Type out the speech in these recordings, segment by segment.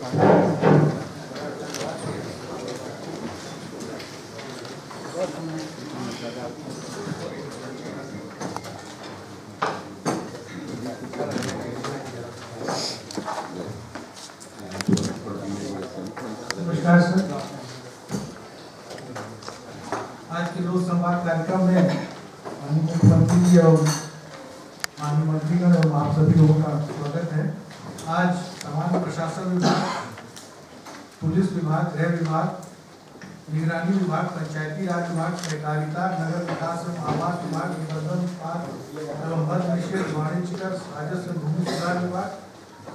नमस्कार सर। आज के लोक संवाद कार्यक्रम में माननीय मुख्यमंत्री जी और माननीय मंत्रीगण और आप सभी लोगों का स्वागत है। आज सामान्य प्रशासन विभाग, पुलिस विभाग, गृह विभाग, निगरानी विभाग, पंचायती राज विभाग, सहकारिता, नगर विकास एवं आवास विभाग, निबंधन विभाग एवं वन निषेध, वाणिज्य कर, राजस्व भूमि सुधार विभाग,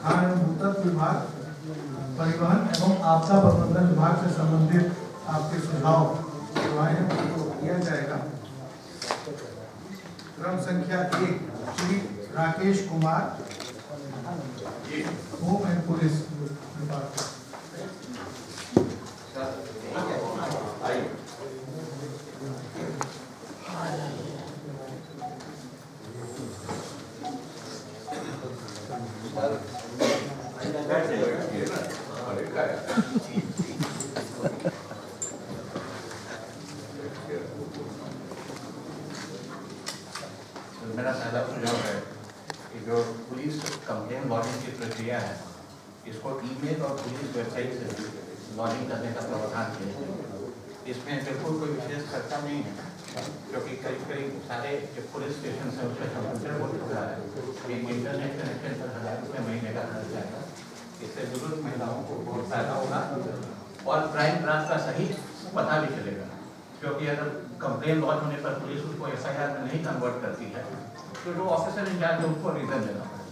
खान एवं भूतत्व विभाग, परिवहन एवं आपदा प्रबंधन विभाग से संबंधित आपके सुझाव किया जाएगा। क्रम संख्या 1 Shri Rakesh Kumar, home and police department. मेरा पहला सुझाव है कि जो पुलिस कंप्लेन लॉगिंग की प्रक्रिया है, इसको ईमेल और पुलिस वेबसाइट से लॉगिंग करने का प्रावधान किया जाए। इसमें बिल्कुल कोई विशेष खर्चा नहीं है, क्योंकि करीब करीब सारे जो पुलिस स्टेशन है उसका कंप्यूटर हो चुका है। इंटरनेट कनेक्शन पर 1000 रुपये महीने का खर्चा है। इससे बुजुर्ग महिलाओं को बहुत फायदा होगा और क्राइम ब्रांच का सही पता भी चलेगा, क्योंकि अगर कंप्लेन लॉन्च होने पर पुलिस उसको एफआईआर में नहीं कन्वर्ट करती है तो जो ऑफिसर इंचार्ज है उसको रीजन देना पड़ेगा।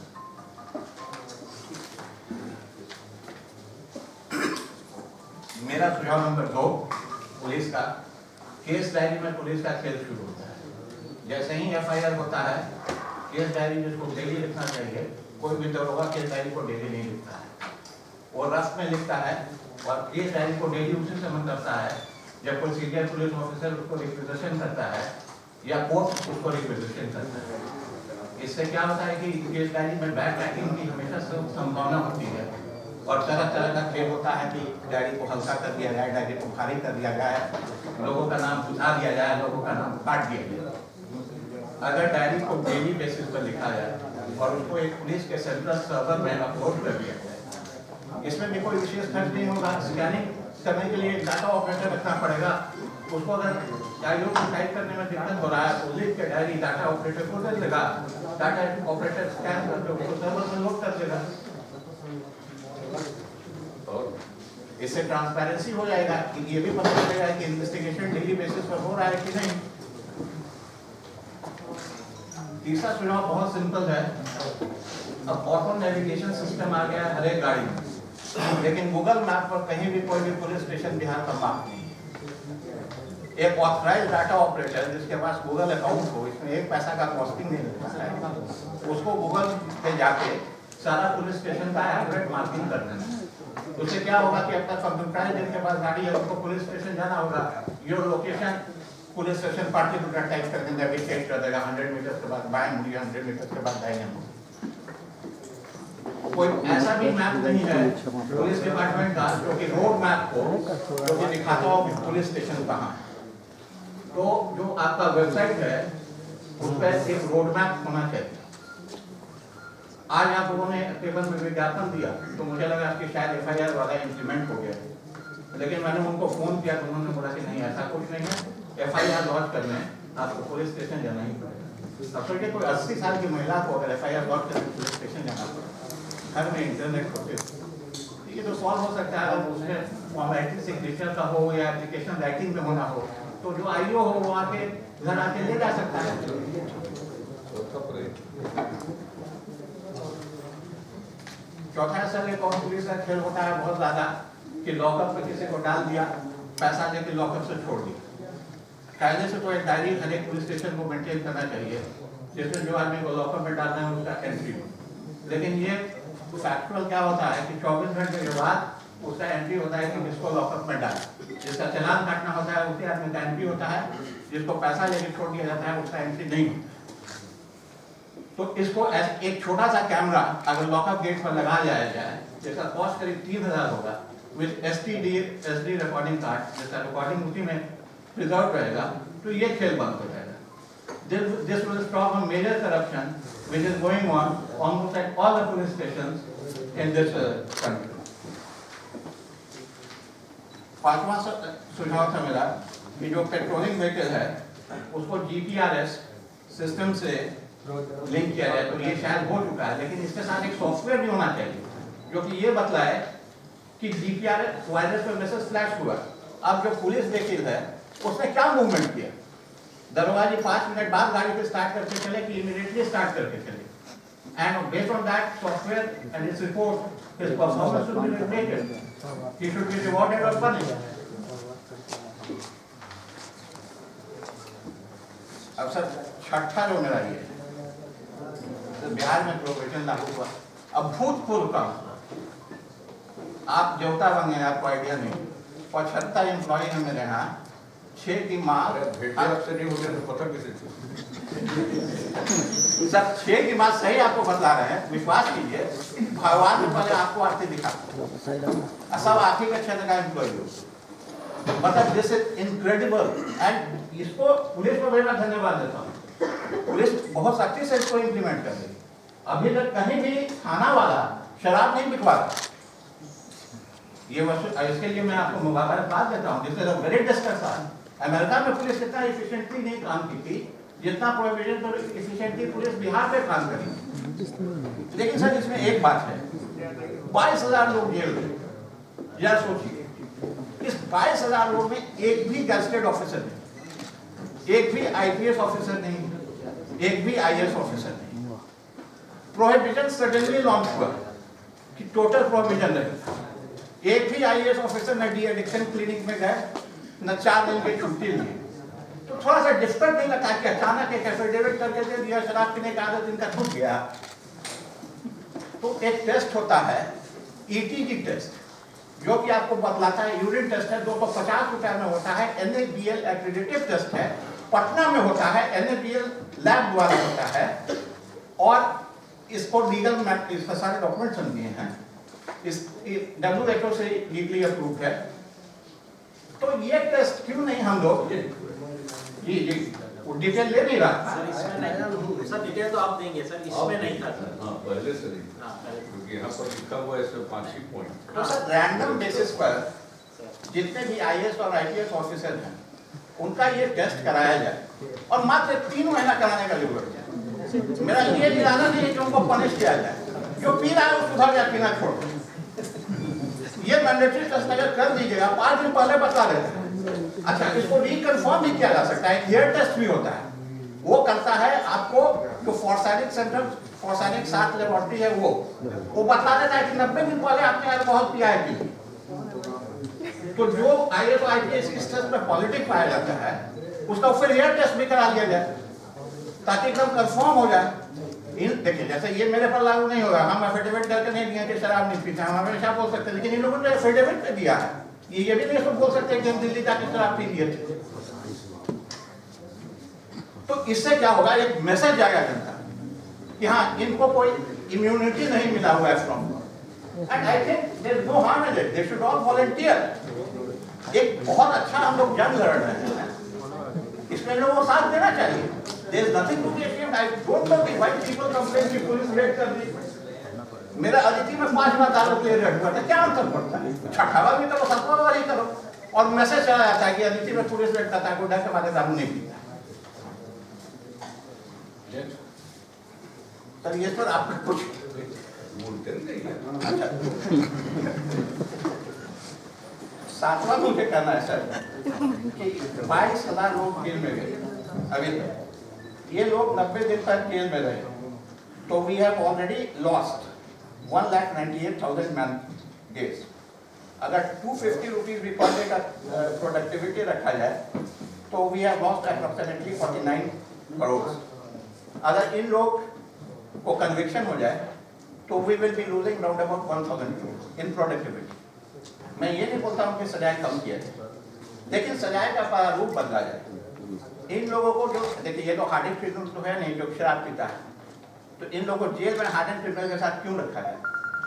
मेरा सुझाव नंबर 2 पुलिस का, केस डायरी में पुलिस का खेल शुरू होता है। जैसे ही एफआईआर होता है, केस डायरी जिसको डेली लिखना चाहिए, कोई भी दरोगा केस डायरी को डेली नहीं लिखता है, वो रफ में लिखता है और केस डायरी को डेली उसी समय करता है जब कोई सीनियर पुलिस ऑफिसर उसको रिक्वेजिशन करता है या कोर्ट उसको रिक्वेजिशन करता है। इससे क्या होता है कि केस डायरी में बैक ट्रैकिंग की हमेशा संभावना होती है और तरह तरह का खेल होता है कि डायरी को हल्का कर दिया जाए, डायरी को भारी कर दिया जाए, लोगों का नाम बुझा दिया जाए, लोगों का नाम काट दिया जाए। अगर डायरी को डेली बेसिस पर लिखा जाए और उसको एक पुलिस के सेंट्रल सर्वर में अपलोड कर दिया जाए, इसमें भी कोई विशेष खर्च नहीं होगा। स्कैनिंग करने के लिए डाटा ऑपरेटर रखना पड़ेगा, उसको अगर डायरियों को टाइप करने में दिक्कत हो रहा है तो लिख के डायरी डाटा ऑपरेटर को दे देगा, डाटा ऑपरेटर स्कैन करके उसको सर्वर में लोड कर देगा। इससे ट्रांसपेरेंसी हो जाएगा कि ये भी पता चलेगा कि इन्वेस्टिगेशन डेली बेसिस पर हो रहा है कि नहीं। तीसरा सुझाव बहुत सिंपल है। अब ऑटो नेविगेशन सिस्टम आ गया है हर एक गाड़ी में, लेकिन गूगल मैप पर कहीं भी कोई भी पुलिस स्टेशन बिहार का मैप नहीं है। एक ऑथराइज्ड डाटा ऑपरेटर जिसके पास गूगल अकाउंट हो, इसमें एक पैसा का कॉस्टिंग नहीं लगता है, उसको गूगल पे जाके सारा पुलिस स्टेशन का एक्यूरेट मार्किंग करना है। उससे क्या होगा कि अब तक कंप्यूटराइज्ड जिनके पास गाड़ी है उनको पुलिस स्टेशन जाना होगा, your location police station particular type कर देंगे, नेविगेट कर देगा, 100 मीटर के बाद बाएं मुड़िए, 100 मीटर के बाद दाहिने मुड़िए। कोई ऐसा भी मैप नहीं है पुलिस डिपार्टमेंट का जो कि रोड मैप को जो कि दिखाता हो कि पुलिस स्टेशन कहाँ है। तो जो आपका वेबसाइट है उस पर एक रोड मैप होना चाहिए। आज आप लोगों ने टेबल में विज्ञापन दिया तो मुझे लगा कि शायद एफआईआर वाला इंप्लीमेंट हो गया, लेकिन मैंने उनको फोन किया तो उन्होंने बोला कि नहीं, ऐसा कुछ नहीं है। एफआईआर लॉन्च करने आपको पुलिस स्टेशन जाना ही पड़ेगा। अब सोचिए कोई 80 साल की महिला को अगर एफआईआर लॉन्च करने पुलिस स्टेशन जाना पड़ेगा, घर में इंटरनेट होते, ये तो सॉल्व हो सकता है। अगर उसमें फॉर्मेलिटी सिग्नेचर का हो या एप्लीकेशन राइटिंग में होना हो तो जो आईओ हो वो आके घर आके ले जा सकता है। चौथा सर एक और पुलिस का खेल होता है बहुत ज्यादा कि लॉकअप पे किसी को डाल दिया, पैसा देके लॉकअप से छोड़ दिया। पहले से तो एक डायरी हर एक पुलिस स्टेशन को मेंटेन करना चाहिए जिसमें जो आदमी को लॉकअप में डालना है उसका एंट्री हो, लेकिन ये फैक्चुअल क्या होता है कि 24 घंटे के बाद उसका एंट्री होता है कि जिसको लॉकअप में डाला, जिसका चालान काटना होता है उसी आदमी का एंट्री होता है, जिसको पैसा लेके छोड़ दिया जाता है उसका एंट्री नहीं होता। तो इसको एक छोटा सा कैमरा अगर लॉकअप गेट पर लगा जाया जाए, जिसका कॉस्ट करीब 3000 होगा, विद SD रिकॉर्डिंग कार्ड, जिसका रिकॉर्डिंग उसी में प्रिजर्व रहेगा, तो ये खेल बंद हो जाएगा। This will stop a major corruption which is going on almost at all the police stations in this country. पांचवा सुझाव था मेरा कि जो पेट्रोलिंग व्हीकल है उसको GPRS सिस्टम से लिंक किया जाए। तो ये शायद हो चुका है, लेकिन इसके साथ एक सॉफ्टवेयर भी होना चाहिए जो कि ये बतलाए कि GPRS वायरस पे मैसेज फ्लैश हुआ, अब जो पुलिस व्हीकल है उसने क्या मूवमेंट किया, दरोगा जी 5 मिनट बाद गाड़ी को स्टार्ट करके चले कि इमीडिएटली स्टार्ट करके चले, and based on that software and its report his performance should be rated, he should be rewarded और पनिश्ड। अब सर छठा जो मेरा ये तो बिहार में प्रोविजन लागू हुआ, अभूतपूर्व काम, आप देवता बन गए, आपको आइडिया नहीं। 75 एम्प्लॉय है मेरे यहाँ, 6 की माँ आपसे नहीं होते तो पता कैसे सर 6 की माँ सही आपको बतला रहे हैं, विश्वास कीजिए, भगवान ने पहले आपको आरती दिखा, सब आप ही का क्षेत्र का एम्प्लॉय हो, मतलब दिस इज इनक्रेडिबल। एंड इसको पुलिस को मैं धन्यवाद देता हूँ, पुलिस बहुत सख्ती से इसको इम्प्लीमेंट कर रही है। अभी तक कहीं भी थाना वाला शराब नहीं बिकवा रहा, ये इसके लिए मैं आपको मुबारकबाद देता हूँ। This is a very discuss. America में पुलिस इतना एफिशिएंटली नहीं काम की थी जितना प्रोविजन पर एफिशिएंटली पुलिस बिहार में काम करी। लेकिन सर इसमें एक बात है, 22,000 लोग जेल में, यार सोचिए इस 22,000 लोग में एक भी गैजेटेड ऑफिसर नहीं, एक भी IPS ऑफिसर नहीं, एक भी IAS ऑफिसर नहीं। प्रोहिबिशन सडनली लॉन्च हुआ कि टोटल प्रोहिबिशन रहेगा, एक भी IAS ऑफिसर न डी एडिक्शन क्लिनिक में गए, न 4 दिन की छुट्टी ली। तो थोड़ा सा डिफिकल्ट नहीं लगा कि अचानक एक एफिडेविट करके दे दिया, शराब पीने का आदत इनका छूट गया। तो एक टेस्ट होता है ETG टेस्ट, जो कि आपको बतलाता है, यूरिन टेस्ट है, 250 रुपए में होता है। NABL एक्रेडिटेड टेस्ट है, पटना में होता है, NABL लैब द्वारा होता है, और इसको लीगल इसका सारे डॉक्यूमेंट्स दिए हैं, इस WHO से लीगली अप्रूव्ड है। तो ये टेस्ट क्यों नहीं हम लोग जी वो डिटेल ले नहीं रहा सर, इसमें नहीं सर, डिटेल तो आप देंगे सर, इसमें नहीं था सर। हाँ पहले से नहीं, क्योंकि यहाँ पर लिखा हुआ है इसमें 5 पॉइंट। तो सर रैंडम बेसिस पर जितने भी IAS और IPS ऑफिसर हैं उनका ये टेस्ट कराया जाए, और मात्र 3 महीना कराने का जरूरत है। मेरा ये इरादा नहीं है कि उनको पनिश किया जाए, जो पी रहा है वो सुधर जाए, पीना छोड़। ये मैंडेटरी टेस्ट अगर कर दीजिएगा, 5 दिन पहले बता देते हैं। अच्छा, इसको रिकन्फर्म भी किया जा सकता है, हेयर टेस्ट भी होता है, वो करता है आपको, जो फॉर्सानिक सेंटर, फॉर्सानिक 7 लेबोरेटरी है, वो बता देता है कि 90 दिन पहले आपने अल्कोहल पिया है कि। तो जो IAS और IPS इस टेस्ट में पॉजिटिव पाया जाता है, उसका फिर हेयर टेस्ट भी करा लिया जाए ताकि एकदम कंफर्म हो जाए। देखिए जैसे ये मेरे पर लागू नहीं होगा, हम एफिडेविट करके नहीं दिया कि शराब नहीं पीते, हम हमेशा बोल सकते हैं, लेकिन इन लोगों ने एफिडेविट पे दिया है, ये भी नहीं बोल सकते कि हम दिल्ली जाके शराब पी लिए थे। तो इससे क्या होगा, एक मैसेज जाएगा जनता कि हाँ इनको कोई इम्यूनिटी नहीं मिला हुआ है from, and I think there is no harm in it, they should all volunteer. एक बहुत अच्छा हम लोग जंग लड़ रहे हैं, इसमें लोगों को साथ देना चाहिए। There is nothing to be ashamed. I don't know why people complain कि पुलिस रेड कर दी। मेरा अदिति में 5 बार दारू के रेड हुआ था, क्या अंतर पड़ता है? 6ठा बार भी करो, 7वां बार ही करो, और मैसेज चला जाता है कि अदिति में पुलिस रेड करता है, कोई डर के मारे दारू नहीं पीता। सर ये सर आपका कुछ बोलते नहीं। अच्छा 7वां मुझे कहना है सर कि 22,000 लोग जेल में गए अभी तक, ये लोग 90 दिन तक जेल में रहे, तो we have already lost 1,98,000 man days. अगर 250 रुपीज भी पर डे का प्रोडक्टिविटी रखा जाए तो we have lost approximately 49 crore. अगर इन लोग को कन्विक्शन हो जाए तो we will be losing round about 1,000 crore in productivity. मैं ये नहीं बोलता हूँ कि सजाएं कम किया जाए, लेकिन सजाएं का प्रारूप बदला जाए। इन लोगों को जो देखिए, ये तो हार्डिंग फिल्म तो है नहीं जो शराब पीता है, तो इन लोगों को जेल में हार्डन क्रिमिनल के साथ क्यों रखा है?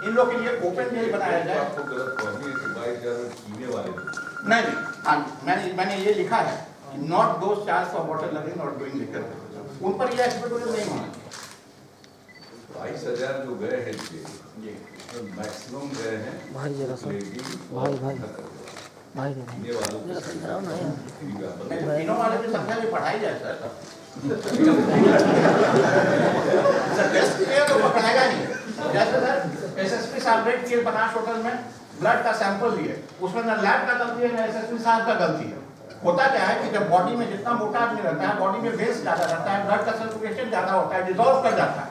इन लोगों के लिए ओपन जेल बनाया जाए। आपको गलत फहमी है कि 22,000 पीने वाले थे। नहीं, हाँ, मैंने ये लिखा है not those charge for water loving और डूइंग लिकर, उन पर ये एक्सपेक्टेशन नहीं होना। 22,000 जो गए हैं ये मैक्सिमम गए हैं भाई जरा सा लेडी भाई पीने वालों को तीनों वाले की संख्या भी बढ़ाई जाए सर। सर टेस्ट किया तो पकड़ाएगा नहीं। जैसे सर एसएसपी साहब ने किए बनास होटल में ब्लड का सैंपल लिए, उसमें ना लैब का गलती है ना एसएसपी साहब का गलती है। होता क्या है कि जब बॉडी में जितना मोटा आदमी रहता है, बॉडी में वेस्ट ज्यादा रहता है, ब्लड का सर्कुलेशन ज्यादा होता है, डिसॉल्व कर जाता है।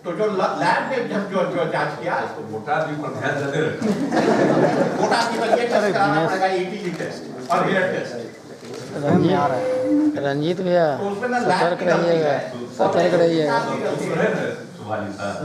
तो जो लैब ने जब जो जांच किया, तो मोटा आदमी पर ध्यान ज्यादा रखा। मोटा आदमी पर ये टेस्ट कराना पड़ेगा, ईटीजी टेस्ट और हेयर टेस्ट। रंजीत भैया तो उसमें ना लैब सतर्क रहिएगा, सतर्क रहिएगा। सुभानी साहब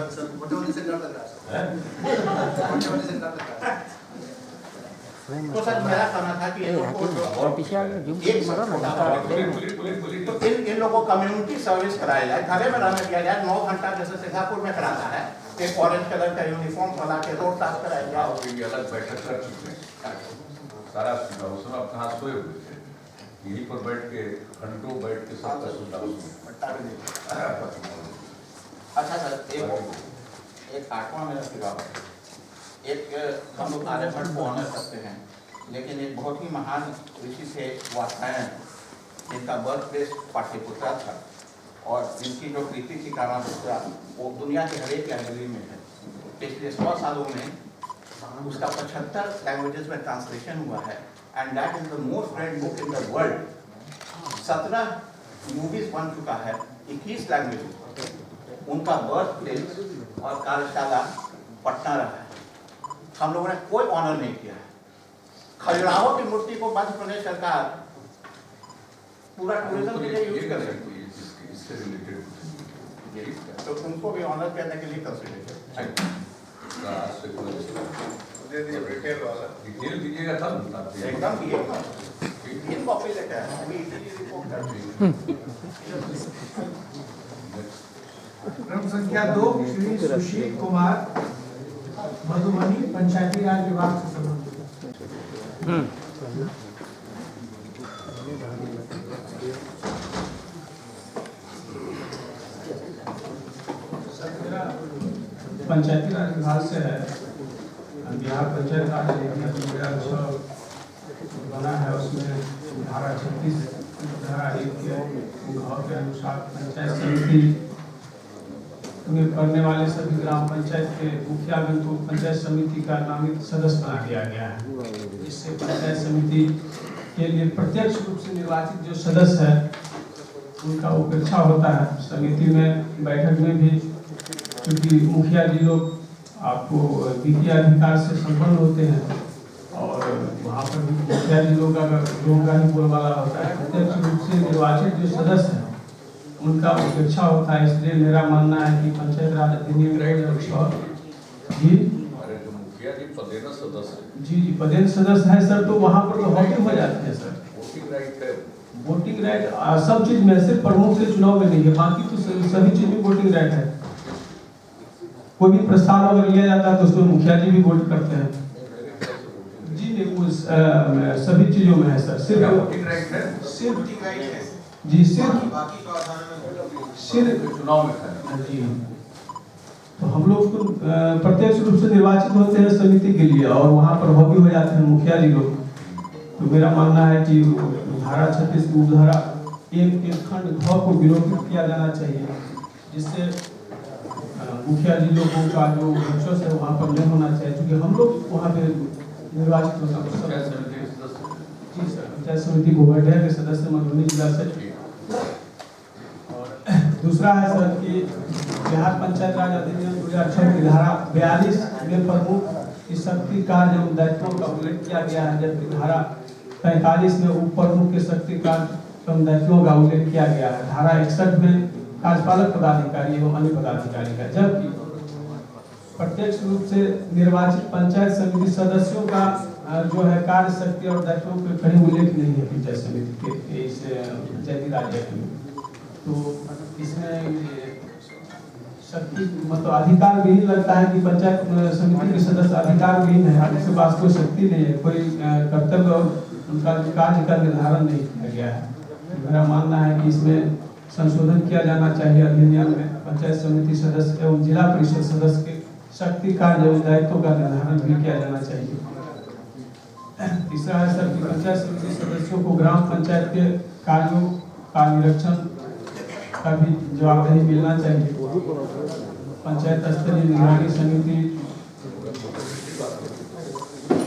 तो सर मेरा कहना था कि इन लोगों को और पीछे आगे जूम एक मारो ना। तो इन लोगों को कम्युनिटी सर्विस कराया जाए, घरे में रहने दिया जाए। 9 घंटा जैसे सिंगापुर में कराता है, एक ऑरेंज कलर का यूनिफॉर्म बना के रोड साफ कराया जाए। आप ये अलग बैठक कर चुके हैं सारा सुना उसमें आप कहाँ सोए हुए थे, यहीं पर बैठ के घंटों बैठ के सबका सुना। अच्छा सर, एक आठवां मेरा सुझाव है। एक हम लोग आर्यभट्ट को ऑनर करते हैं, लेकिन एक बहुत ही महान ऋषि थे वात्स्यायन, जिनका बर्थ प्लेस पाटलिपुत्रा था और जिनकी जो कृति थी कामापुत्रा, वो दुनिया के हर एक लाइब्रेरी में है। पिछले 100 सालों में उसका 75 लैंग्वेजेस में ट्रांसलेशन हुआ है and that is the most red book in the world. 17 movies बन चुका है, 21 लैंग्वेजेस। उनका बर्थ प्लेस और कार्यशाला पटना रहा है। हम लोगों ने कोई ऑनर नहीं किया है। खजुराहो की मूर्ति को मध्य प्रदेश सरकार पूरा टूरिज्म के लिए यूज कर सकती है, इससे रिलेटेड तो उनको भी ऑनर करने के लिए कंसिडर डिटेल दीजिएगा तब एकदम तीन कॉपी लेकर आए, अभी ETG रिपोर्ट कर दी। क्रम संख्या 2 श्री सुशील कुमार, मधुबनी, पंचायती राज विभाग से संबंधित। पंचायती राज विभाग से है। बिहार पंचायत राज अधिनियम 2006 बना है, उसमें धारा 36 धारा 1 के भाव के अनुसार पंचायत समिति में पढ़ने वाले सभी ग्राम पंचायत के मुखिया को पंचायत समिति का नामित सदस्य बना दिया गया है। इससे पंचायत समिति के लिए प्रत्यक्ष रूप से निर्वाचित जो सदस्य है उनका उपेक्षा होता है। समिति में बैठक में भी क्योंकि मुखिया जी लोग आपको वित्तीय अधिकार से संपन्न होते हैं और वहाँ पर भी मुखिया जी लोग का ही बोलबाला होता है। प्रत्यक्ष रूप से निर्वाचित जो सदस्य हैं उनका उपेक्षा होता है। इसलिए मेरा मानना है कि पंचायत राज अधिनियम जी मुखिया जी पदेन सदस्य जी पदेन सदस्य है सर, तो वहाँ पर तो वोटिंग हो जाती है सर। वोटिंग राइट है, वोटिंग राइट सब चीज में, सिर्फ प्रमुख से चुनाव में नहीं है, बाकी तो सभी चीज में वोटिंग राइट है। कोई भी प्रस्ताव अगर लिया जाता है तो उसमें मुखिया जी भी वोट करते हैं जी। नहीं वो सभी चीजों में है सर, सिर्फ वोटिंग राइट है, सिर्फ जी सिर्फ चुनाव में है जी। तो हम लोग तो प्रत्यक्ष रूप से निर्वाचित होते हैं समिति के लिए और वहाँ पर हॉबी हो जाते हैं मुखिया जी लोग। तो मेरा मानना है कि धारा 36 की उपधारा 1 के खंड घ को विरोधित किया जाना चाहिए, जिससे मुखिया जी लोगों का जो वर्चस्व है वहाँ पर नहीं होना चाहिए, क्योंकि हम लोग वहाँ पे निर्वाचित होते हैं। जी सर, पंचायत समिति गोवर्धन के सदस्य मधुबनी जिला से। और दूसरा है सर कि बिहार पंचायत राज अधिनियम 2006 की धारा 42 में प्रमुख की शक्ति कार्य एवं दायित्वों का उल्लेख किया गया है, जबकि धारा 45 में उप प्रमुख के शक्ति कार्य एवं दायित्वों का उल्लेख किया गया है। धारा 61 में कार्यपालक पदाधिकारी एवं अन्य पदाधिकारी का, जबकि प्रत्यक्ष रूप से निर्वाचित पंचायत समिति सदस्यों का जो है कार्य शक्ति और दायित्वों के कहीं उल्लेख नहीं है पंचायत समिति के इस पंचायती राज एक्ट में। तो इसमें शक्ति मतलब अधिकार विहीन लगता है कि पंचायत समिति के सदस्य अधिकार विहीन है, उनके पास कोई शक्ति नहीं है, कोई कर्तव्य और उनका कार्य का निर्धारण नहीं किया गया है। मेरा मानना है कि इसमें संशोधन किया जाना चाहिए अधिनियम में। पंचायत समिति सदस्य एवं जिला परिषद सदस्य के शक्ति कार्य एवं दायित्वों का निर्धारण भी किया जाना चाहिए। तीसरा है सर कि पंचायत समिति सदस्यों को ग्राम पंचायत के कार्यों का निरीक्षण का भी जवाबदेही मिलना चाहिए। पंचायत स्तरीय निगरानी समिति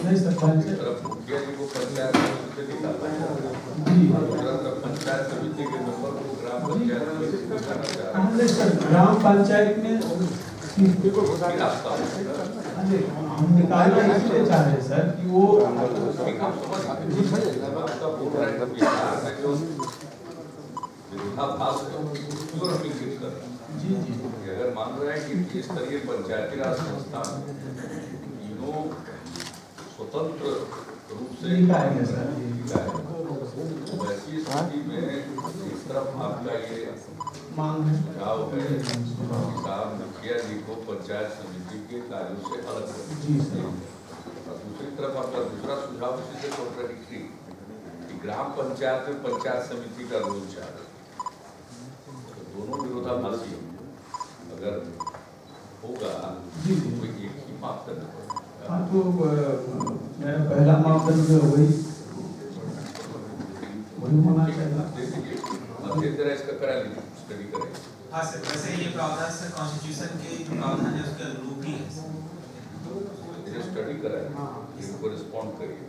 नहीं सर पंचायत मुखिया जी को पंचायत समिति से निकालना जी पंचायत समिति के मेंबर को ग्राम पंचायत समिति में जाना चाहिए। हमने सर ग्राम पंचायत में रास्ता हम निकालना इसलिए चाह रहे हैं सर कि वो जी जी अगर मान रहा है कि इस तरह पंचायती राज संस्था तीनों स्वतंत्र रूप से निकालेंगे सर वैसी स्थिति में इस तरफ आपका ये मांग है सुझाव है साहब मुखिया जी को पंचायत समिति के कार्यों से अलग जी कर सर। और दूसरी तरफ आपका दूसरा सुझाव इसी से कॉन्ट्राडिक्टरी कि ग्राम पंचायत में पंचायत समिति का रोल चाहे, तो दोनों विरोधाभासी अगर होगा जी तो कोई एक ही मापदंड होगा। हाँ तो मेरा पहला मापदंड वही होना चाहिए। मध्य इसका करा लीजिए, स्टडी करें। हाँ सर, वैसे ये प्रावधान सर कॉन्स्टिट्यूशन के जो प्रावधान है उसके अनुरूप ही है। ये स्टडी कराएं, इसको रिस्पॉन्ड करिए।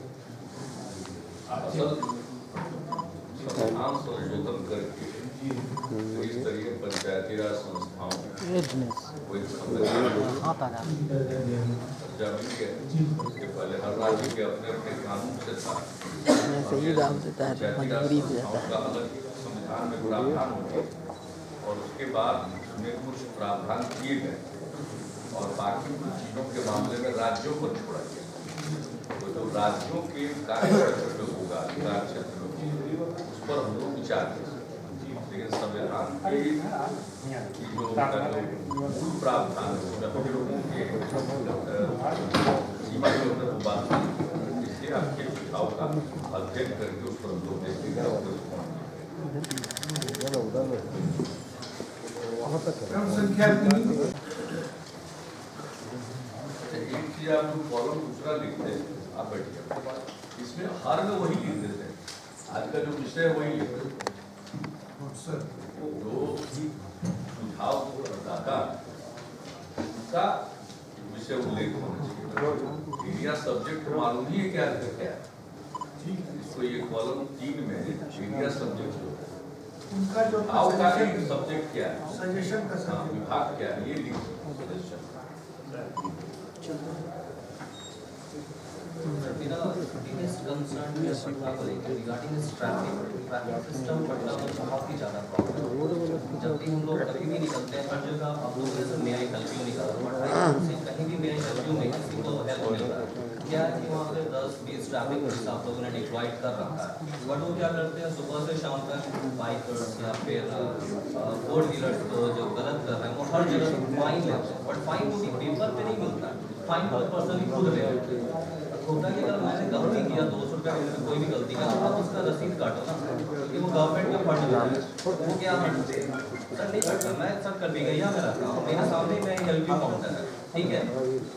असल संविधान संशोधन करके इस तरह पंचायती राज संस्थाओं को एक संवैधानिक दर्जा मिल गया। इसके पहले हर राज्य के अपने अपने कानून से था। सही दाम देता है तो मजबूरी हो जाता है। का अलग संविधान में प्रावधान होंगे और उसके बाद उसमें कुछ प्रावधान किए गए और बाकी कुछ चीजों के मामले में राज्यों पर छोड़ा गया। तो जो राज्यों के कार्य क्षेत्र में होगा, अधिकार क्षेत्र में होगा, उस पर हम लोग विचार कर सकते हैं। लेकिन संविधान की जो मूल प्रावधान है उसमें हम लोगों के सीमा के अंदर बात नहीं, इसलिए आपके सुझाव का अध्ययन करके उस पर हम लोग देखेंगे और क्रम संख्या 3 एक चीज आप कॉलम दूसरा लिखते हैं, आप बैठिए, इसमें हर में वही लिख देते हैं। आज का जो विषय है वही लिखते हैं। जो सुझाव दाता उसका विषय उल्लेख होना चाहिए। एरिया सब्जेक्ट मालूम ही है क्या है, इसको ये कॉलम 3 में एरिया सब्जेक्ट जो है उनका जो आपका एक सब्जेक्ट क्या है, सजेशन का हाँ, विभाग क्या है, ये लिखो सजेशन। मेरा biggest concern है पटना को लेकर regarding this traffic system Patna में बहुत ही ज़्यादा प्रॉब्लम है। जब भी हम लोग कभी भी निकलते हैं हर जगह आप लोग जैसे मेरे हेल्प यू निकल रहा है, कहीं भी मेरे हेल्प यू में किसी को हेल्प मिल रहा है, क्या है कि वहाँ पे 10-20 ट्रैफिक पुलिस आप लोगों ने डिप्लॉयड कर रखा है। बट वो क्या करते हैं, सुबह से शाम तक बाइकर्स या फिर 4 व्हीलर्स को जो गलत कर रहे हैं वो हर जगह फाइन लेते हैं। बट फाइन वो भी पेपर पे नहीं मिलता, फाइन पर पर्सन खुद ले लेते हैं। होता है कि अगर मैंने गलती किया 200 रुपया में कोई भी गलती का, तो आप उसका रसीद काटो ना, क्योंकि वो गवर्नमेंट का फंड है, वो क्या हटते सर नहीं करता। मैं सर कर भी गया मेरा काम, मेरे सामने मैं हेल्प यू काउंटर है, ठीक है,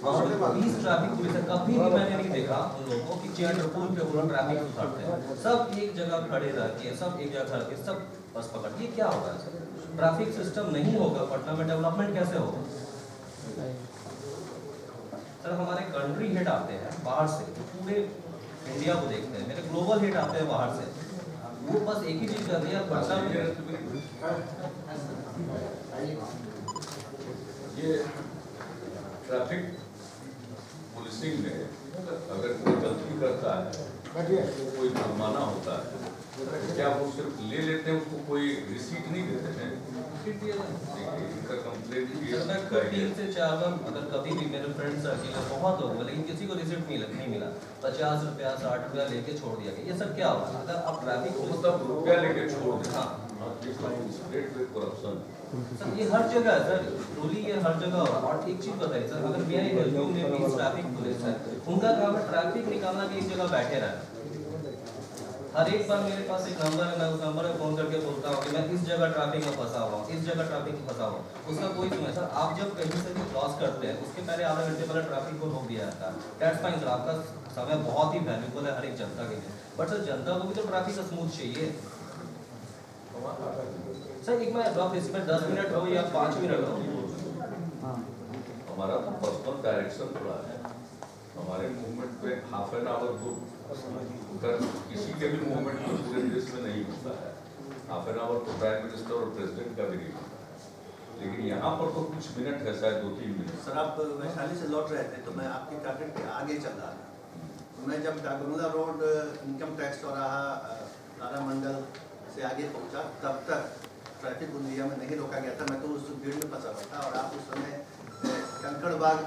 20 ट्रैफिक पुलिस है, कभी भी मैंने नहीं देखा उन लोगों को कि चेयर पुल पे उन ट्रैफिक उतारते हैं। सब एक जगह खड़े रह के, सब एक जगह खड़े के, सब बस पकड़ के, क्या होगा सर? ट्रैफिक सिस्टम नहीं होगा पटना में, डेवलपमेंट कैसे होगा सर? हमारे कंट्री हेड आते हैं बाहर से, जो पूरे इंडिया को देखते हैं, मेरे ग्लोबल हेड आते हैं बाहर से, वो बस एक ही चीज कर रही है पटना में। ये ट्रैफिक पुलिसिंग में अगर कोई गलती करता है तो कोई जुर्माना होता है, क्या वो सिर्फ ले लेते हैं, उसको कोई रिसीट नहीं देते हैं? इनका कंप्लेंट मैं खुद 3 से 4 बार, अगर कभी भी मेरे फ्रेंड सर्किल में बहुत हो गया लेकिन किसी को रिसिप्ट नहीं मिला, 50 रुपया 60 रुपया लेके छोड़ दिया गया। ये सब क्या होगा? अगर आप ट्रैफिक मतलब रुपया लेके छोड़ दें, हाँ करप्शन सर ये हर जगह है सर, रूली ये हर जगह हो रहा है। और एक चीज बताइए सर, अगर मेरा इंटरव्यू में भी ट्रैफिक पुलिस है, उनका काम है ट्रैफिक निकालना कि एक जगह बैठे रहना। हर एक बार मेरे पास एक नंबर है, मैं उस नंबर पे फोन करके बोलता हूँ कि मैं इस जगह ट्रैफिक में फंसा हुआ हूँ, इस जगह ट्रैफिक में फंसा हुआ हूँ। उसका कोई सुने सर, आप जब कहीं से भी क्रॉस करते हैं उसके पहले आधा घंटे पहले ट्रैफिक को रोक दिया जाता है। दैट्स फाइन सर, आपका समय बहुत ही वैल्यूबल है हर एक जनता के लिए, बट सर जनता को भी तो ट्रैफिक का स्मूथ चाहिए। सर एक मैं ड्रॉप इसमें 10 मिनट हो या 5 मिनट हो, हमारा तो पर्सनल डायरेक्शन थोड़ा है, हमारे मूवमेंट पे हाफ एन आवर तो किसी के भी मूवमेंट में पूरे देश में नहीं होता है। हाफ एन आवर तो प्राइम मिनिस्टर और प्रेसिडेंट का भी नहीं होता है, लेकिन यहाँ पर तो कुछ मिनट है, शायद 2-3 मिनट। सर आप वैशाली से लौट रहे थे तो मैं आपके कार्टेट के आगे चल रहा था। मैं जब डागुमला रोड इनकम टैक्स चौराहा तारामंडल से आगे पहुंचा, तब तक ट्रैफिक एरिया में नहीं रोका गया था। मैं तो उस भीड़ में फंसा हुआ था और आप उस समय कंकड़बाग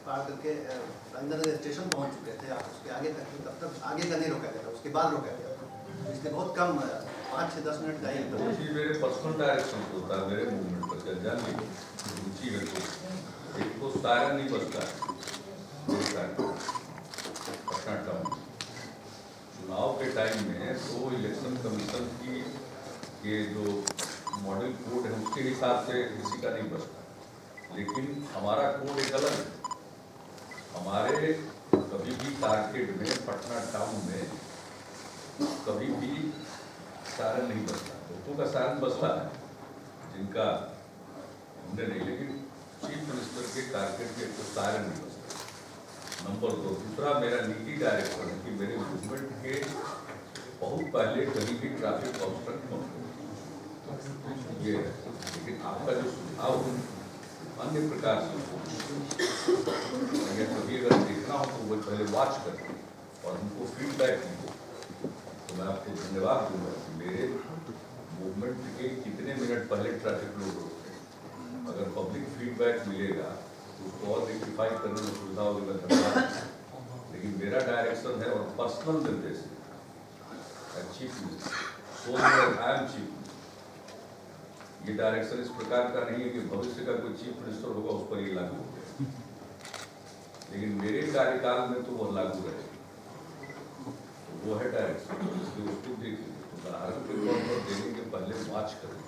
पार करके रंगनगर स्टेशन पहुंच चुके थे। आप उसके आगे तक, तब तक आगे का नहीं रोका गया था, उसके बाद रोका गया था। इसलिए बहुत कम 5 से 10 मिनट का ही वो चीज़ मेरे पर्सनल डायरेक्शन से होता है, मेरे मूवमेंट पर चल जाने रुचि है तो एक तो सायरन नहीं बचता है पटना टाउन। चुनाव के टाइम में तो इलेक्शन कमीशन की ये जो मॉडल कोड है उसके हिसाब से किसी का नहीं बचता, लेकिन हमारा कोड एक अलग है। हमारे कभी भी टारगेट में पटना टाउन में कभी भी सायरन नहीं बचता। लोगों का सायरन बचता है जिनका हमने नहीं, लेकिन चीफ मिनिस्टर के टारगेट में तो सायरन नहीं बचता। नंबर 2, दूसरा मेरा नीति डायरेक्शन है कि मेरे मूवमेंट के बहुत पहले कहीं भी ट्रैफिक ऑब्स्ट्रक्ट न हो, ये है। लेकिन आपका जो सुझाव अन्य प्रकार से अगर कभी अगर देखना हो तो वो पहले वॉच करें और हमको फीडबैक दीजिए, तो मैं आपको धन्यवाद दूंगा कि मेरे मूवमेंट के कितने मिनट पहले ट्रैफिक लोग रोकते हैं। अगर पब्लिक फीडबैक मिलेगा तो उसको और रेक्टिफाई करने में सुविधा होगी, मैं धन्यवाद। लेकिन मेरा डायरेक्शन है और पर्सनल निर्देश है chief minister, so I am chief. ये डायरेक्शन इस प्रकार का नहीं है कि भविष्य का कोई चीफ मिनिस्टर होगा उस पर ये लागू हो गया, लेकिन मेरे कार्यकाल में तो वो लागू रहेगा। तो वो है डायरेक्शन, इसलिए उसको देखिए। उदाहरण के तौर पर देने के पहले वॉच करें।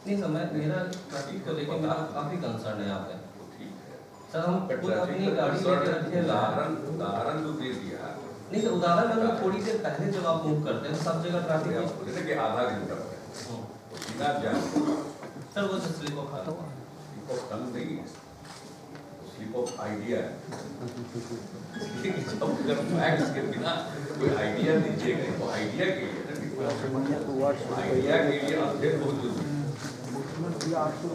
नहीं सर, मैं मेरा ट्रैफिक को लेकर काफी कंसर्न है यहाँ पे। ठीक है सर, हम खुद अपनी गाड़ी लेकर रखे उदाहरण जो दे दिया। नहीं सर, उदाहरण में थोड़ी देर पहले जब आप मूव करते हैं तो सब जगह ट्रैफिक जैसे कि आधा घंटा बिना जान सर वो स्लिप ऑफ टंग नहीं है, स्लिप ऑफ आइडिया है। जब फैक्ट्स के बिना कोई आइडिया दीजिएगा तो आइडिया के लिए आइडिया के लिए अध्ययन बहुत जरूरी है,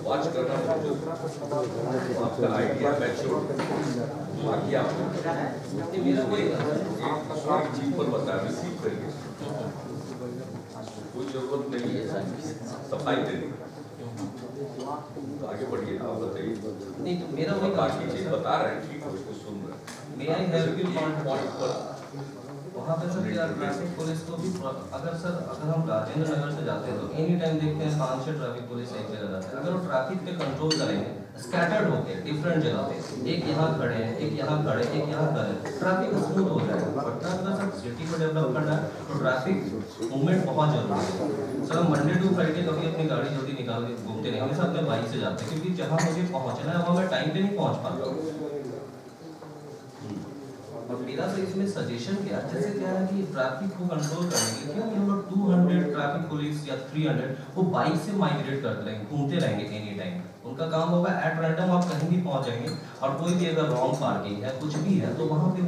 वॉच करना बहुत जरूरी है। आपका आइडिया मैच्योर बाकी आपको मेरा कोई एक चीज पर बता रिसीव करिए, कोई जरूरत नहीं है सफाई देने की। तो आगे बढ़िए, आप बताइए। नहीं तो मेरा वही बाकी चीज बता रहे हैं, ठीक है, उसको सुन रहे हैं। मेरा ही हेल्प यू पॉइंट पर वहाँ पे सर क्या ट्रैफिक पुलिस को भी अगर हम राजेंद्र नगर से जाते हैं तो एनी टाइम देखते हैं 5 से ट्रैफिक पुलिस एक जगह रहता है। अगर वो ट्रैफिक पे कंट्रोल करेंगे स्कैटर्ड होके डिफरेंट जगह पे, एक यहाँ खड़े हैं, एक यहाँ खड़े, एक यहाँ खड़े, ट्रैफिक स्मूथ हो जाएगा। पटना अगर सर सिटी को डेवलप करना है तो ट्रैफिक मूवमेंट बहुत जरूरी है। सर हम मंडे टू फ्राइडे कभी अपनी गाड़ी जल्दी निकाल के घूमते नहीं, हमेशा अपने बाइक से जाते हैं, क्योंकि जहाँ मुझे पहुँचना है वहाँ मैं टाइम पे नहीं पहुँच पाता। और मेरा तो इसमें सजेशन क्या है, जैसे क्या है कि ट्रैफिक को कंट्रोल करने के लिए क्यों हम लोग 200 ट्रैफिक पुलिस या 300 वो बाइक से माइग्रेट करते रहेंगे, घूमते रहेंगे एनी टाइम। उनका काम होगा एट रैंडम आप कहीं भी पहुंच जाएंगे और कोई भी अगर रॉन्ग पार्किंग है कुछ भी है तो वहाँ पे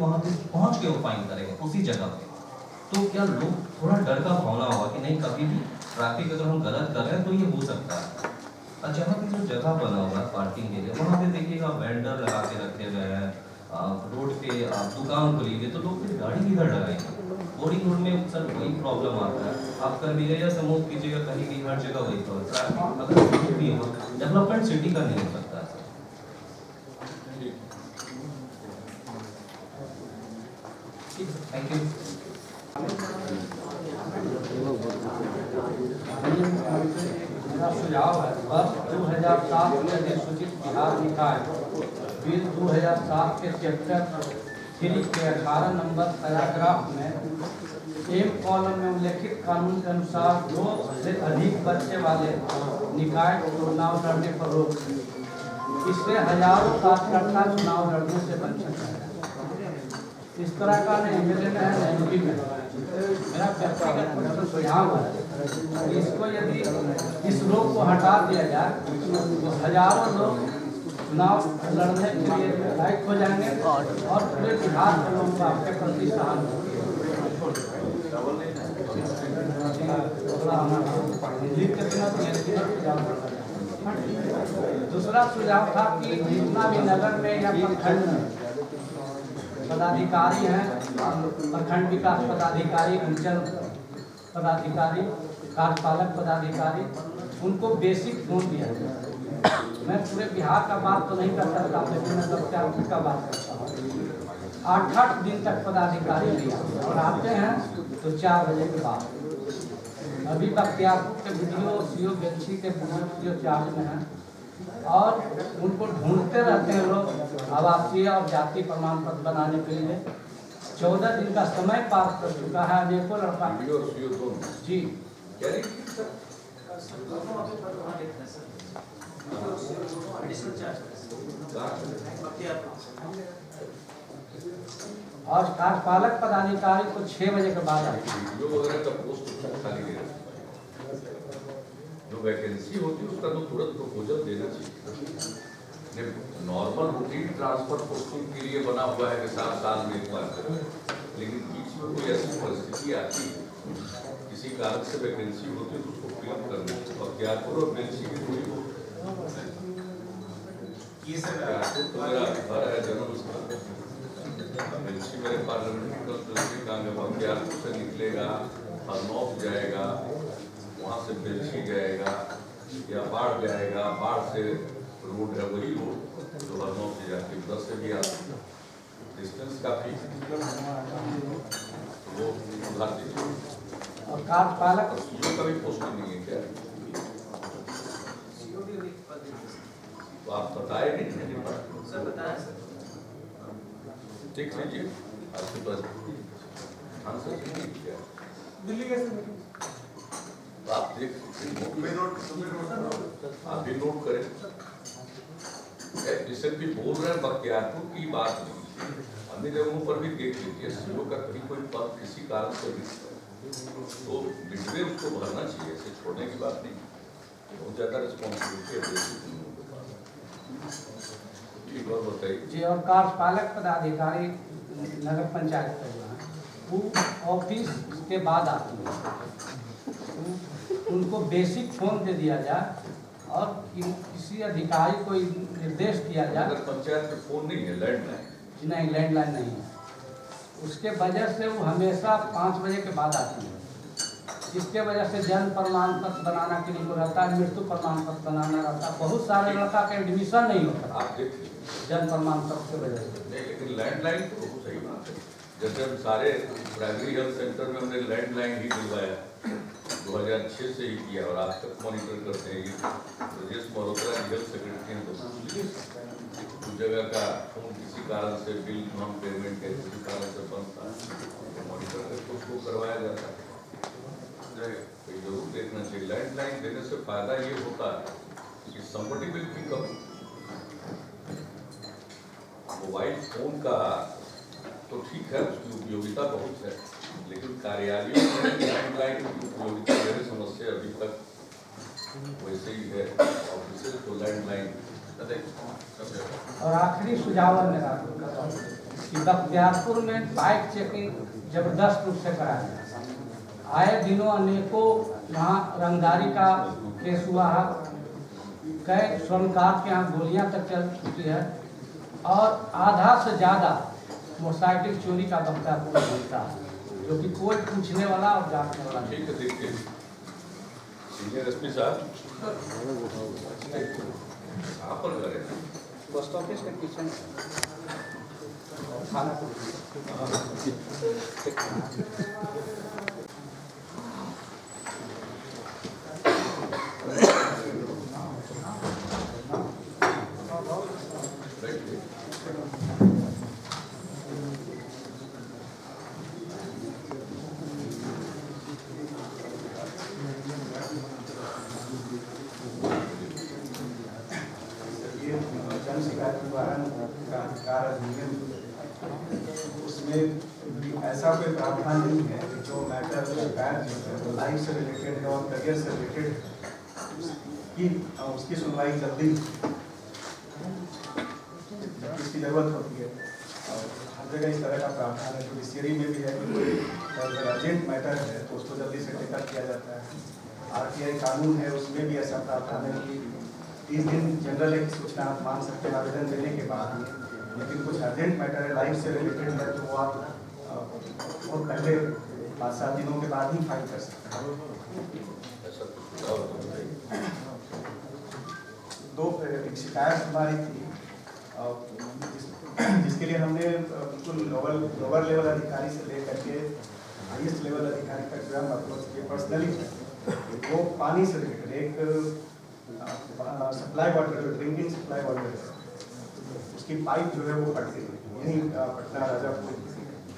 पहुंच के वो फाइन करेंगे उसी जगह पे। तो क्या लोग थोड़ा डर का भावना होगा कि नहीं कभी भी ट्रैफिक अगर हम गलत कर रहे हैं तो ये हो सकता है। और जहाँ पे जो जगह बना हुआ है पार्किंग के लिए वहाँ पे देखिएगा वेंडर लगा के रखे गए हैं, रोड पे दुकान खुली हुई, तो लोग फिर गाड़ी किधर लगाएंगे। बोरिंग रोड में सर वही प्रॉब्लम आता है। आप कर भी या समूह कीजिएगा कहीं भी हर जगह वही प्रॉब्लम। ट्रैफिक अगर कुछ भी हो डेवलपमेंट सिटी का नहीं हो सकता है सर। Thank you. मेरा सुझाव है वर्ष 2007 में अधिसूचित बिहार निकाय बिल 2007 के चैप्टर 3 के 18 नंबर पैराग्राफ में एक कॉलम में उल्लेखित कानून के अनुसार 2 से अधिक बच्चे वाले निकाय को चुनाव लड़ने पर रोक है। इससे हजारों कार्यकर्ता चुनाव लड़ने से वंचित है। इस तरह का न एमएलए में है न एमपी में। मेरा व्यक्तिगत सुझाव है इसको यदि इस रोक को हटा दिया जाए तो हजारों लोग चुनाव लड़ने के लिए लायक हो जाएंगे और पूरे बिहार के लोगों को आपके प्रति सहानुभूति दूसरा सुझाव था कि जितना भी नगर में या प्रखंड में पदाधिकारी हैं, प्रखंड विकास पदाधिकारी, अंचल पदाधिकारी, कार्यपालक पदाधिकारी, उनको बेसिक फोन दिया जाए। मैं पूरे बिहार का बात तो नहीं कर सकता, लेकिन मैं बख्तियारपुर का बात करता हूँ। 8-8 दिन तक पदाधिकारी लिया और आते हैं तो 4 बजे के बाद। अभी बख्तियारपुर के वीडियो सीओ बेंची के वीडियो चार्ज में हैं और उनको ढूंढते रहते हैं लोग आवासीय और जाति प्रमाण पत्र बनाने के लिए। 14 दिन का समय पार कर चुका है। अनेकों लड़का जी और कार्यपालक पदाधिकारी को 6 बजे के बाद आते हैं। जो वैकेंसी होती है उसका तो तुरंत प्रपोजल देना चाहिए। नॉर्मल रूटीन ट्रांसफर पोस्टिंग के लिए बना हुआ है कि 7 साल में एक बार करें, लेकिन बीच में कोई ऐसी परिस्थिति आती है किसी कारण से वैकेंसी होती है तो उसको फिलअप करना और बख्तियारपुर और बेंची की थोड़ी हो मेरा घर है जन्म बेंची मेरे पार्लियामेंट्री कंस्टिट्यूंसी का बख्तियारपुर से निकलेगा, हरनौत जाएगा, वहाँ से बेंची जाएगा या बाढ़ जाएगा, बाढ़ से रोड है वही रोड जो हरनौत से जाके 10 से भी आता है, डिस्टेंस काफी वो सुधार दीजिए। और कार्यपालक का भी पोस्टिंग नहीं है क्या? तो आप बताए नहीं देख लीजिए आपके पास आंसर क्या दिल्ली कैसे आप देख आप भी नोट करें। एसएसपी बोल रहे हैं बख्तियारपुर की बात नहीं, अन्य जगहों पर भी देख लीजिए सीओ का कहीं कोई पद किसी कारण से तो बिजली उसको भरना चाहिए, ऐसे छोड़ने की बात नहीं। बहुत ज्यादा रिस्पॉन्सिबिलिटी है। और बताइए जी। और कार्यपालक पदाधिकारी नगर पंचायत वो ऑफिस के बाद आती है, उनको बेसिक फोन दे दिया जाए और किसी अधिकारी को निर्देश दिया जाए। नगर पंचायत में फोन नहीं है, लैंडलाइन नहीं, लैंडलाइन नहीं है। उसके वजह से वो हमेशा 5 बजे के बाद आती है। इसके वजह से जन्म प्रमाण पत्र बनाना के लिए रहता है, मृत्यु प्रमाण पत्र बनाना रहता है, बहुत सारे लड़का का एडमिशन नहीं होता आप देखिए जन्म प्रमाण पत्र की वजह से। नहीं, लेकिन लैंडलाइन तो बहुत सही बात है। जैसे हम सारे प्राइमरी हेल्थ सेंटर में हमने लैंडलाइन ही दिलवाया 2006 से ही किया और आज तक मॉनिटर करते हैं। ब्रजेश मल्होत्रा हेल्थ सेक्रेटरी हैं, तो उस जगह का फोन किसी कारण से बिल नॉन पेमेंट है, किसी कारण से बनता है, मॉनिटर करके उसको करवाया जाता है। तो जरूर देखना चाहिए। लैंडलाइन देने से फायदा ये होता है कि somebody will pick up। Mobile phone का तो ठीक है, उसकी उपयोगिता बहुत है, लेकिन कार्यालयों में लैंडलाइन की उपयोगिता मेरे समझ से अभी तक वैसे ही है। ऑफिस तो लैंडलाइन। और आखिरी सुझाव है मेरा कि बख्तियारपुर में बाइक चेकिंग जबरदस्त रूप से कराया जाए। आए दिनों अनेकों यहाँ रंगदारी का केस हुआ है, कई स्वर्णकार के यहाँ गोलियां तक चल चुकी है और आधा से ज़्यादा मोटरसाइकिल चोरी का बख्तियारपुर मिलता है, जो कि कोई पूछने वाला और जांचने वाला नहीं। ठीक है, देखिए सीनियर एसपी साहब कहाँ पर करें? पोस्ट ऑफिस के किचन खाना ऐसा कोई प्रावधान नहीं है कि जो मैटर शिकायत जो है वो लाइफ से रिलेटेड है और करियर से रिलेटेड उसकी सुनवाई जल्दी इसकी जरूरत होती है। और हर जगह इस तरह का प्रावधान है, जुडिशियरी में भी है कि कोई अगर अर्जेंट मैटर है तो उसको जल्दी से टेकअप किया जाता है। RTI कानून है उसमें भी ऐसा प्रावधान है कि 30 दिन जनरल है कि सूचना आप मांग सकते हैं आवेदन देने के बाद, लेकिन कुछ अर्जेंट मैटर है लाइफ से रिलेटेड है तो वो आप बहुत पहले 5-7 दिनों के बाद ही फाइल कर सकते हैं। ऐसा कुछ सुझाव बताइए। एक शिकायत हमारी थी जिसके लिए हमने बिल्कुल लोअर लेवल अधिकारी से लेकर के हाईएस्ट लेवल अधिकारी तक जो हम अप्रोच किए पर्सनली। वो पानी से रिलेटेड एक सप्लाई वाटर जो ड्रिंकिंग सप्लाई वाटर है उसकी पाइप जो है वो फटती है, यही पटना राजापुर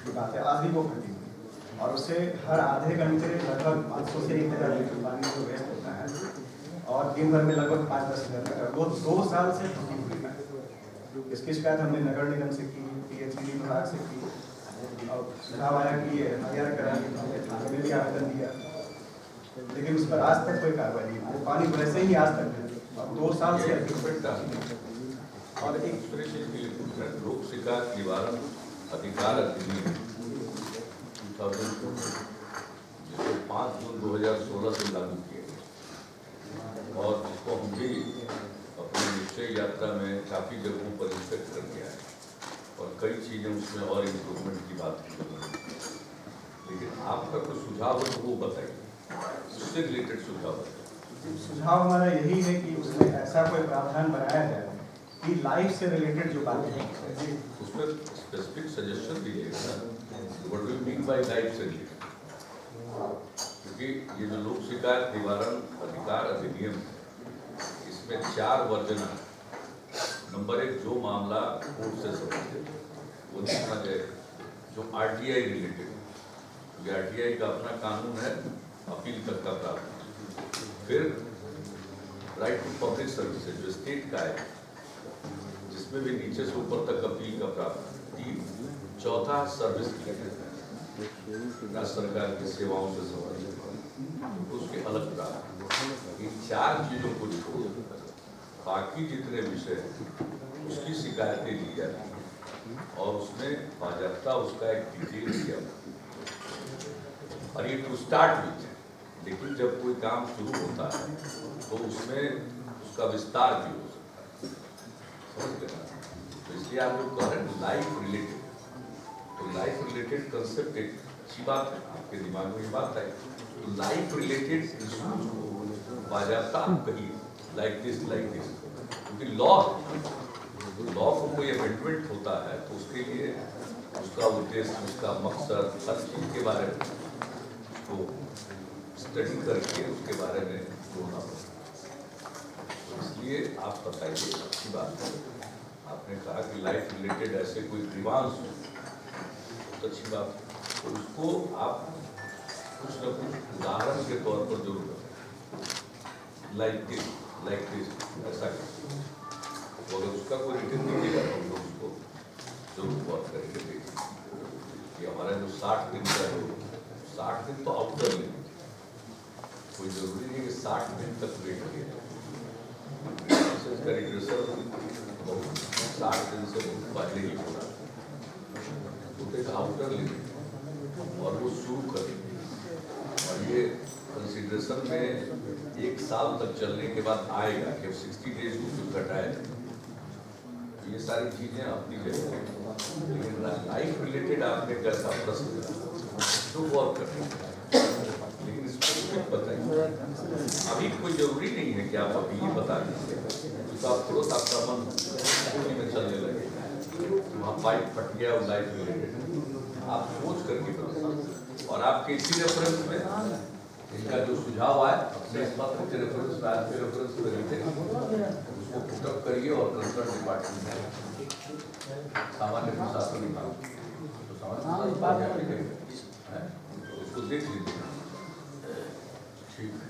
की बात है, आज भी वो फटी हुई और उससे हर आधे घंटे लगभग 500 से 1000 लीटर पानी जो वेस्ट होता है और दिन भर में लगभग 5-10 लीटर, वो 2 साल से फटी हुई है। इसकी शिकायत हमने नगर निगम से की, PHED विभाग से की और सुझाव आया कि FIR कराएंगे, हमने थाने में भी आवेदन दिया, लेकिन उस पर आज तक कोई कार्रवाई नहीं। वो पानी वैसे ही आज तक है और 2 साल से और एक लोक शिकायत निवारण अधिकार अधिनियम 2002 जिसको 5 जून 2016 से लागू किया गया और जिसको हम भी अपनी निश्चय यात्रा में काफ़ी जगहों पर इंस्पेक्ट करके आए और कई चीज़ें उसमें और इम्प्रूवमेंट की बात की गई। लेकिन आपका कुछ सुझाव हो तो वो बताइए, उससे रिलेटेड सुझाव बताइए। सुझाव हमारा यही है कि उसमें ऐसा कोई प्रावधान बनाया जाए कि लाइफ से रिलेटेड जो बातें हैं उसमें स्पेसिफिक सजेशन दीजिएगा what do you mean by life से रिलेटेड, क्योंकि ये जो लोक शिकायत निवारण अधिकार अधिनियम है इसमें 4 वर्जन है। नंबर 1 जो मामला कोर्ट से संबंधित वो देखना जाए, जो RTI रिलेटेड, क्योंकि RTI का अपना कानून है अपील तक का प्रावधान। फिर राइट टू पब्लिक सर्विसेज जो स्टेट का है जिसमें भी नीचे से ऊपर तक अपील का प्रावधान। 3 चौथा सर्विस राज्य सरकार की सेवाओं से संबंधित उसके अलग प्रावधान। इन 4 चीजों को छोड़ बाकी जितने विषय उसकी शिकायतें ली जाती हैं और उसमें बाजाबता उसका एक डिटेल दिया और ये टू स्टार्ट विथ। लेकिन जब कोई काम शुरू होता है तो उसमें उसका विस्तार भी हो सकता है, समझ गए ना? तो इसलिए आप जो कह रहे हैं लाइफ रिलेटेड, तो लाइफ रिलेटेड कंसेप्ट एक अच्छी बात है, आपके दिमाग में ये बात आई। तो लाइफ रिलेटेड इश्यूज को बाजाबता आप कहिए लाइक दिस, क्योंकि लॉ को कोई अमेंडमेंट होता है तो उसके लिए उसका उद्देश्य, उसका मकसद, हर चीज के बारे में उसको स्टडी करके उसके बारे में बोलना पड़ता। तो इसलिए आप बताइए, अच्छी बात है आपने कहा कि लाइफ रिलेटेड ऐसे कोई ग्रीवांस हो तो अच्छी बात है, तो उसको आप कुछ न कुछ उदाहरण के तौर पर जरूर बताएं, लाइक दिस ऐसा तो अगर उसका कोई रिटर्न दीजिएगा तो हम लोग उसको जरूर गौर करके देखेंगे कि हमारा जो 60 दिन का है 60 दिन तो आउटर लिमिट, कोई जरूरी नहीं कि 60 दिन तक वेट किया इसका रिग्रेशन बहुत 60 दिन से बहुत पहले ही हो रहा तो एक आउटर लिमिट और वो शुरू करेंगे और ये कंसिडरेशन में 1 साल तक चलने के बाद आएगा कि 60 डेज को कुछ घटाया। ये सारी चीजें अपनी जगह हैं, लेकिन लाइफ रिलेटेड आपने कैसा प्रश्न तो गौर करना, लेकिन इसको बताइए। अभी कोई जरूरी नहीं है कि आप अभी ये बता दीजिए, तो आप तुरंत आपका मन उसी में चलने लगे, वहाँ पाइप फट गया और लाइफ रिलेटेड आप सोच करके बताइए। और आपके इसी रेफरेंस में इनका जो सुझाव आए अपने इस पत्र के रेफरेंस में आज के रेफरेंस में लिखे उसको पुटअप करिए और कंसर्न डिपार्टमेंट सामान्य प्रशासन विभाग तो सामान्य प्रशासन उसको देख लीजिए। ठीक है।